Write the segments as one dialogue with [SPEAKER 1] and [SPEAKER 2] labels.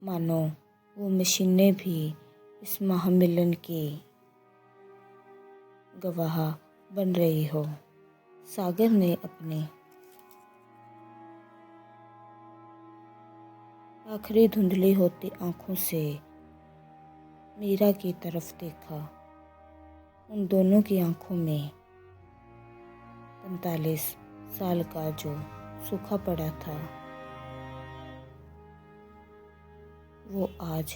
[SPEAKER 1] मानो वो मशीनें भी इस महामिलन की गवाह बन रही हो। सागर ने अपनी आखिरी धुंधली होती आंखों से मीरा की तरफ देखा। उन दोनों की आंखों में 45 साल का जो सूखा पड़ा था वो आज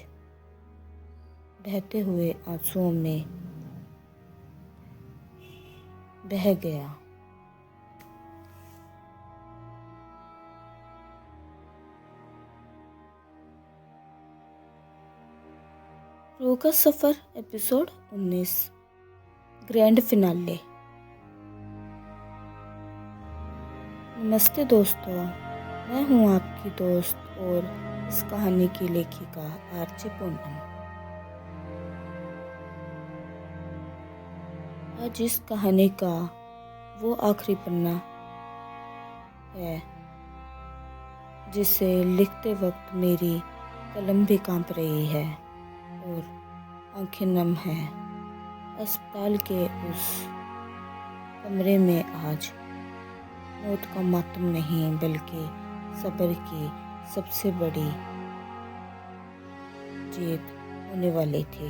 [SPEAKER 1] बहते हुए आंसुओं में बह गया। रूह का सफ़र एपिसोड 19 ग्रैंड फिनाले। नमस्ते दोस्तों, मैं हूं आपकी दोस्त और इस कहानी की लेखिका आरजे पूनम। आज इस कहानी का वो आखिरी पन्ना है जिसे लिखते वक्त मेरी कलम भी कांप रही है और आंखें नम हैं। अस्पताल के उस कमरे में आज मौत का मातम नहीं बल्कि सब्र की सबसे बड़ी जीत होने वाली थी।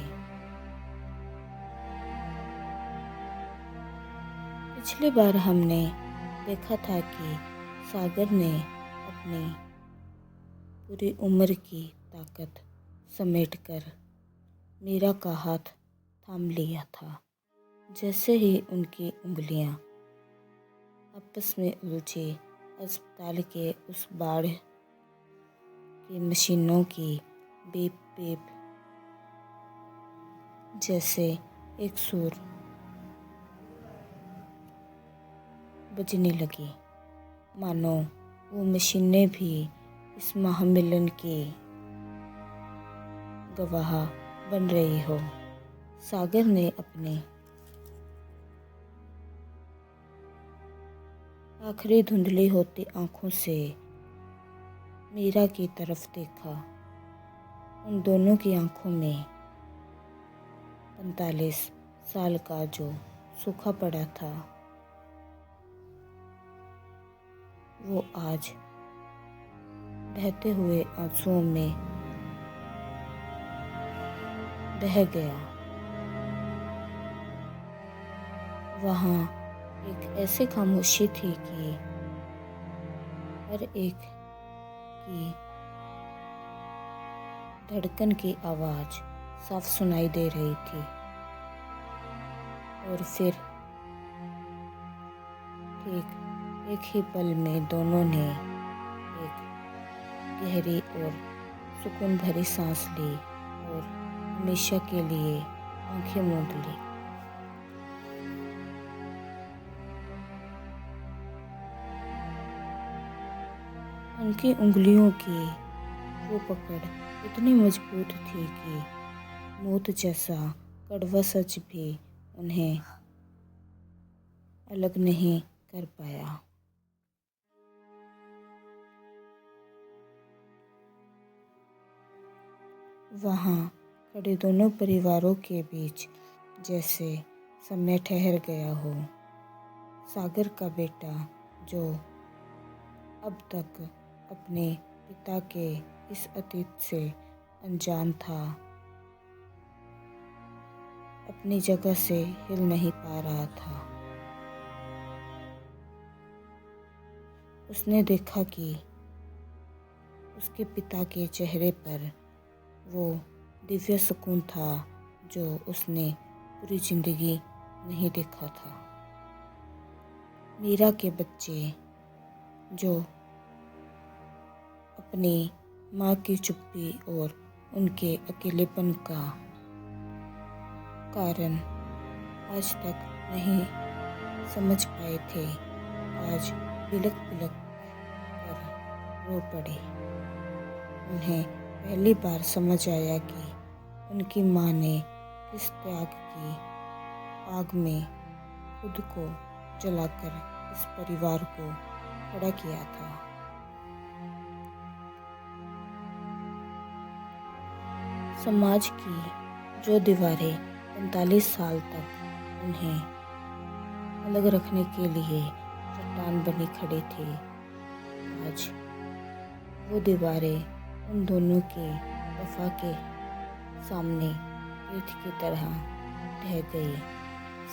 [SPEAKER 1] पिछली बार हमने देखा था कि सागर ने अपनी पूरी उम्र की ताकत समेटकर मीरा का हाथ थाम लिया था। जैसे ही उनकी उंगलियां आपस में उलझी, अस्पताल के उस बाड़ की मशीनों की बीप बीप जैसे एक सुर बजने लगी। मानो वो मशीनें भी इस महामिलन की गवाह बन रही हो। सागर ने अपनी आखिरी धुंधली होती आंखों से मीरा की तरफ देखा। उन दोनों की आंखों में 45 साल का जो सूखा पड़ा था वो आज बहते हुए आंसुओं में बह गया। वहाँ एक ऐसी खामोशी थी कि हर एक की धड़कन की आवाज़ साफ सुनाई दे रही थी। और फिर ठीक एक ही पल में दोनों ने एक गहरी और सुकून भरी सांस ली और हमेशा के लिए आंखें मूंद ली। उनकी उंगलियों की वो पकड़ इतनी मजबूत थी कि मौत जैसा कड़वा सच भी उन्हें अलग नहीं कर पाया। वहाँ खड़े दोनों परिवारों के बीच जैसे समय ठहर गया हो। सागर का बेटा जो अब तक अपने पिता के इस अतीत से अनजान था, अपनी जगह से हिल नहीं पा रहा था। उसने देखा कि उसके पिता के चेहरे पर वो दिव्य सुकून था जो उसने पूरी जिंदगी नहीं देखा था। मीरा के बच्चे जो अपनी माँ की चुप्पी और उनके अकेलेपन का कारण आज तक नहीं समझ पाए थे, आज बिलख बिलख कर रो पड़े। उन्हें पहली बार समझ आया कि उनकी माँ ने किस त्याग की आग में खुद को जलाकर इस परिवार को खड़ा किया था। समाज की जो दीवारें 45 साल तक उन्हें अलग रखने के लिए चट्टान बनी खड़ी थी, आज वो दीवारें उन दोनों के वफा के सामने रेत की तरह ढह गई।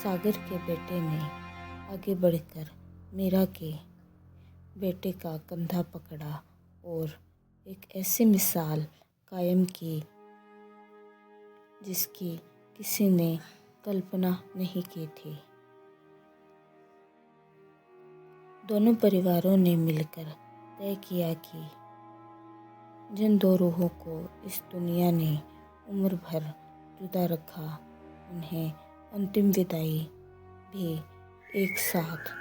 [SPEAKER 1] सागर के बेटे ने आगे बढ़कर मीरा के बेटे का कंधा पकड़ा और एक ऐसी मिसाल कायम की जिसकी किसी ने कल्पना नहीं की थी। दोनों परिवारों ने मिलकर तय किया कि जिन दो रूहों को इस दुनिया ने उम्र भर जुदा रखा, उन्हें अंतिम विदाई भी एक साथ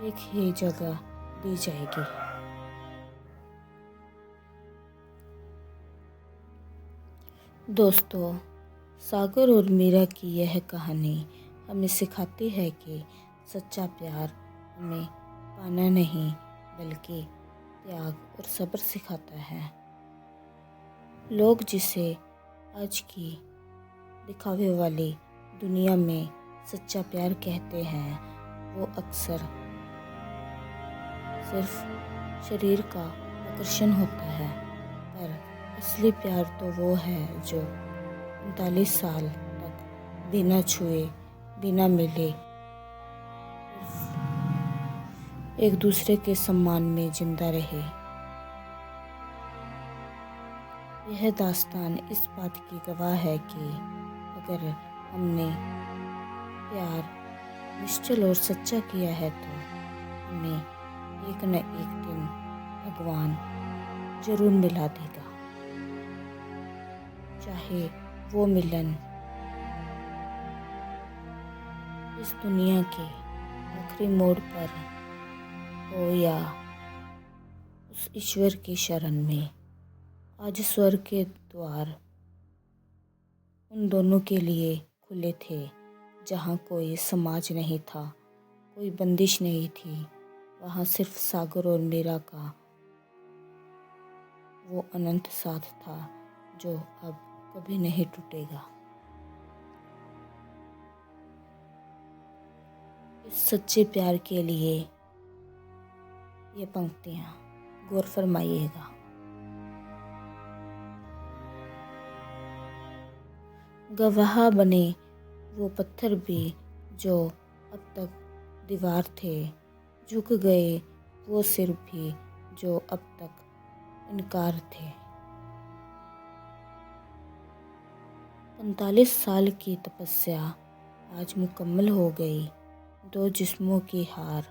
[SPEAKER 1] एक ही जगह दी जाएगी। दोस्तों, सागर और मीरा की यह कहानी हमें सिखाती है कि सच्चा प्यार हमें पाना नहीं बल्कि त्याग और सब्र सिखाता है। लोग जिसे आज की दिखावे वाली दुनिया में सच्चा प्यार कहते हैं, वो अक्सर सिर्फ शरीर का आकर्षण होता है, पर असली प्यार तो वो है जो 39 साल तक बिना छुए बिना मिले एक दूसरे के सम्मान में जिंदा रहे। यह दास्तान इस बात की गवाह है कि अगर हमने प्यार निश्चल और सच्चा किया है तो हमें एक न एक दिन भगवान जरूर मिला देगा, चाहे वो मिलन इस दुनिया के आखिरी मोड़ पर हो या उस ईश्वर की शरण में। आज स्वर्ग के द्वार उन दोनों के लिए खुले थे, जहाँ कोई समाज नहीं था, कोई बंदिश नहीं थी। वहाँ सिर्फ सागर और मीरा का वो अनंत साथ था जो अब कभी नहीं टूटेगा। इस सच्चे प्यार के लिए ये पंक्तियाँ गौर फरमाइएगा। गवाह बने वो पत्थर भी जो अब तक दीवार थे, झुक गए वो सिर भी जो अब तक इनकार थे। 45 साल की तपस्या आज मुकम्मल हो गई। दो जिस्मों की हार,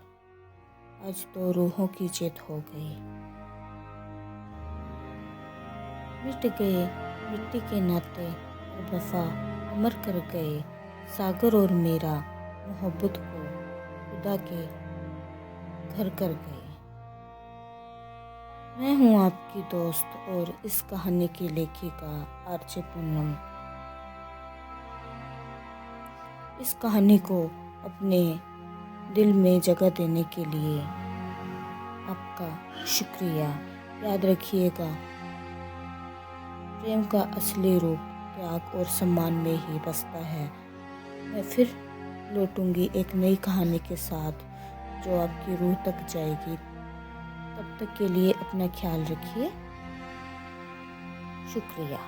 [SPEAKER 1] आज दो रूहों की जीत हो गई। मिट गए मिट्टी के नाते और वफा अमर कर गए। सागर और मीरा मोहब्बत को खुदा के घर कर गए। मैं हूँ आपकी दोस्त और इस कहानी की लेखिका आरजे पूनम। इस कहानी को अपने दिल में जगह देने के लिए आपका शुक्रिया। याद रखिएगा, प्रेम का असली रूप त्याग और सम्मान में ही बसता है। मैं फिर लौटूंगी एक नई कहानी के साथ जो आपकी रूह तक जाएगी। तब तक के लिए अपना ख्याल रखिए। शुक्रिया।